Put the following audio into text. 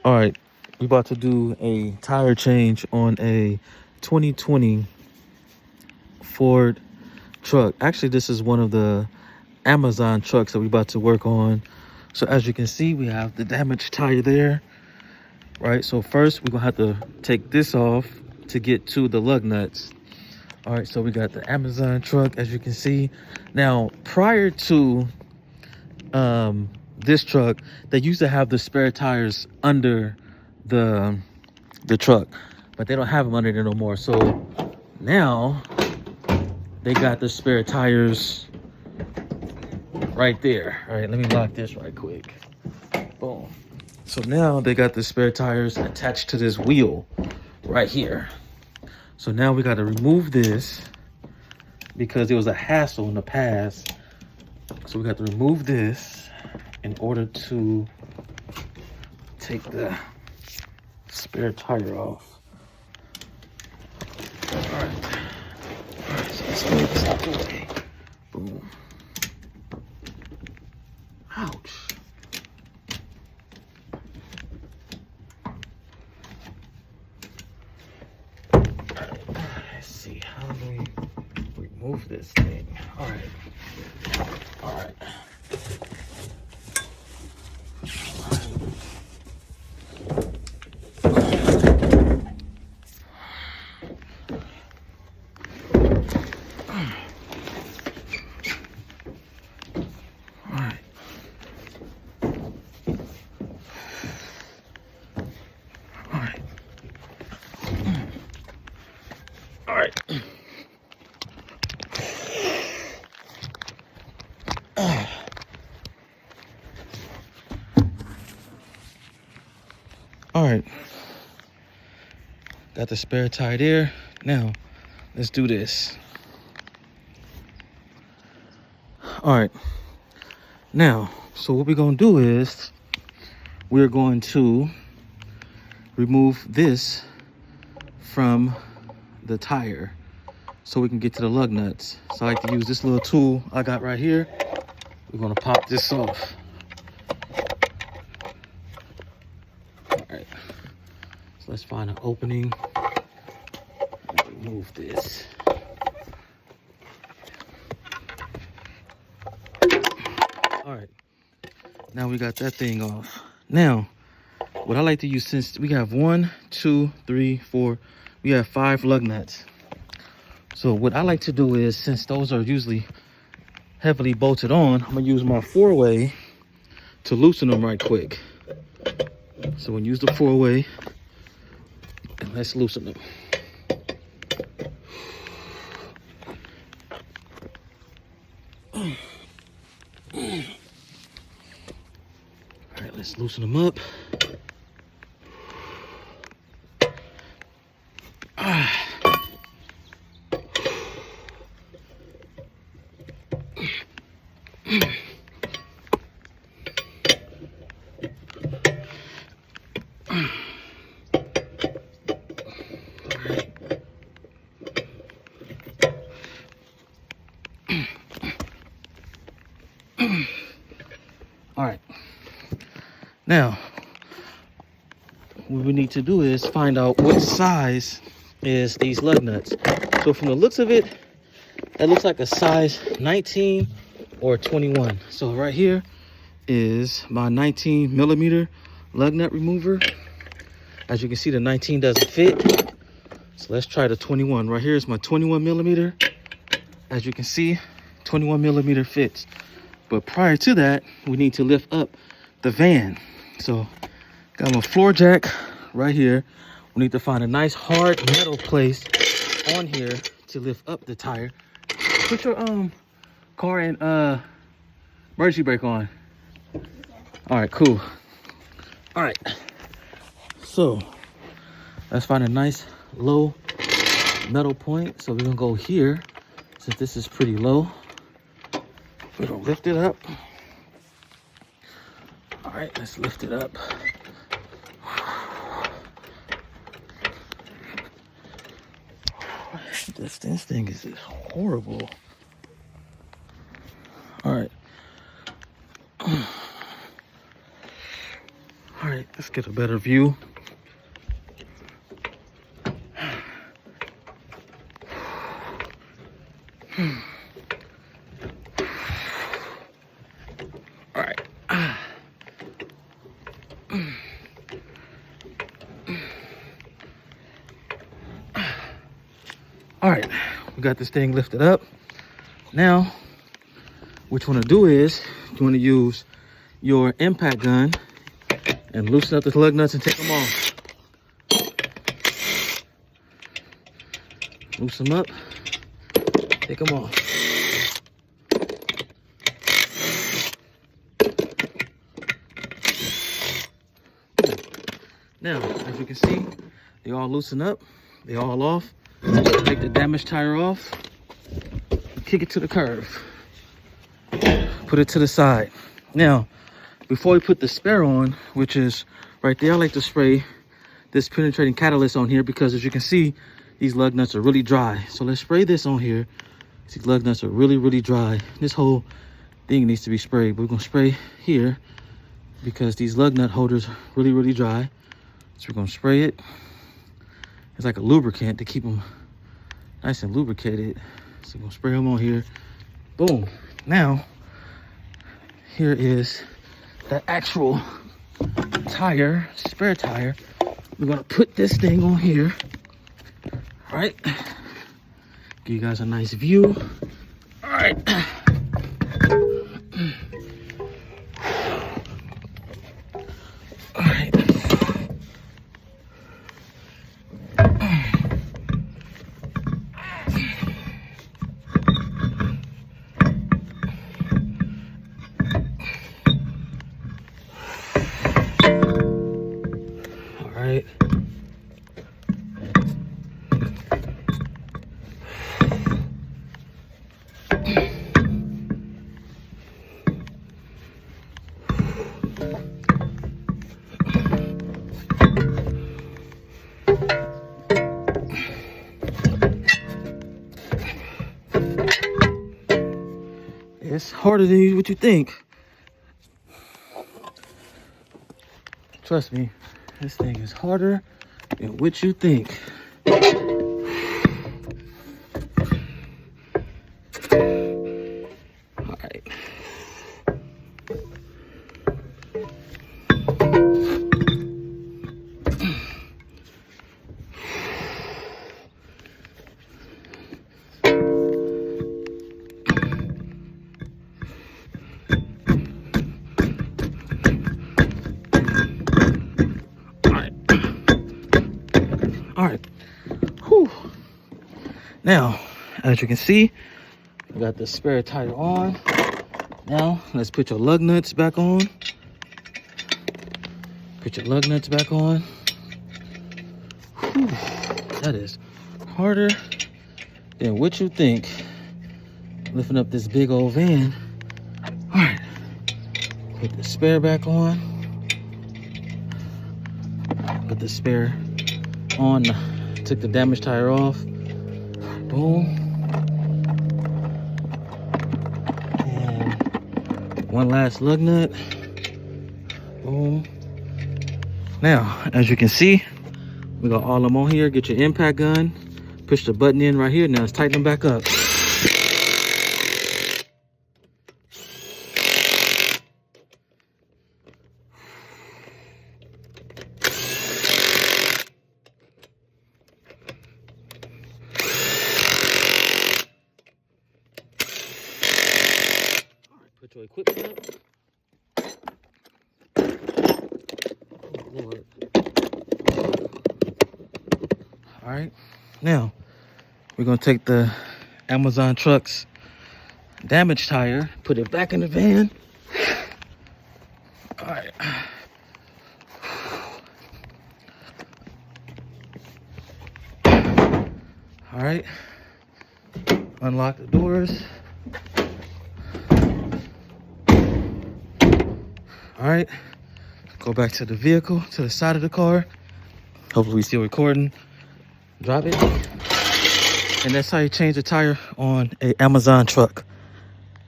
All right, we about to do a tire change on a 2020 Ford truck. Actually, this is one of the Amazon trucks that we about to work on. So as you can see, we have the damaged tire there, right? So first we're gonna have to take this off to get to the lug nuts. All right, so we got the Amazon truck, as you can see. Now, prior to this truck, they used to have the spare tires under the truck, but they don't have them under there no more. So now they got the spare tires right there. All right, let me lock this right quick. Boom. So now they got the spare tires attached to this wheel right here. So now we got to remove this because it was a hassle in the past. So we got to remove this in order to take the spare tire off. All right. All right, so let's move this out the way. Boom. Ouch. Let's see, how do we remove this thing? All right. All right. All right, got the spare tire there. Now, let's do this. All right, now, so what we're gonna do is we're going to remove this from the tire so we can get to the lug nuts. So I like to use this little tool I got right here. We're gonna pop this off. All right, so let's find an opening and remove this. All right, now we got that thing off. Now, what I like to use, since we have 1, 2, 3, 4, we have 5 lug nuts. So what I like to do is, since those are usually heavily bolted on, I'm gonna use my 4-way to loosen them right quick. So we'll use the 4-way and let's loosen them. All right, let's loosen them up. All right, now what we need to do is find out what size is these lug nuts. So from the looks of it, that looks like a size 19 or 21. So right here is my 19 millimeter lug nut remover. As you can see, the 19 doesn't fit. So let's try the 21. Right here is my 21 millimeter. As you can see, 21 millimeter fits. But prior to that, we need to lift up the van. So got my floor jack right here. We need to find a nice hard metal place on here to lift up the tire. Put your car and emergency brake on. All right, cool. All right, so let's find a nice low metal point. So we're gonna go here, since this is pretty low. We're gonna lift it up. All right, let's lift it up. This thing is horrible. All right. All right, Let's get a better view. All right. All right, we got this thing lifted up. Now, what you want to do is you want to use your impact gun and loosen up the lug nuts and take them off. Loosen them up, take them off. Now, as you can see, they all loosen up, they all off. Take the damaged tire off, kick it to the curb, put it to the side. Now, before we put the spare on, which is right there, I like to spray this penetrating catalyst on here because as you can see, these lug nuts are really dry. So let's spray this on here. These lug nuts are really, really dry. This whole thing needs to be sprayed, but we're gonna spray here because these lug nut holders are really, really dry. So we're gonna spray it. It's like a lubricant to keep them nice and lubricated. So we're gonna spray them on here. Boom. Now, here is the actual tire, spare tire. We're gonna put this thing on here. All right. Give you guys a nice view. All right. All right. Right. It's harder than what you think. Trust me. This thing is harder than what you think. All right. All right. Whew. Now, as you can see, we got the spare tire on. Now, let's put your lug nuts back on. Put your lug nuts back on. Whew. That is harder than what you think. Lifting up this big old van. All right. Put the spare back on. Put the spare on. Took the damaged tire off. Boom. And one last lug nut. Boom. Now, as you can see, we got all of them on here. Get your impact gun. Push the button in right here. Now let's tighten them back up. Put your equipment up. Oh, Lord. All right. Now, we're going to take the Amazon truck's damaged tire, put it back in the van. All right. All right. Unlock the doors. All right, go back to the vehicle, to the side of the car. Hopefully we're still recording. Drop it. And that's how you change the tire on an Amazon truck.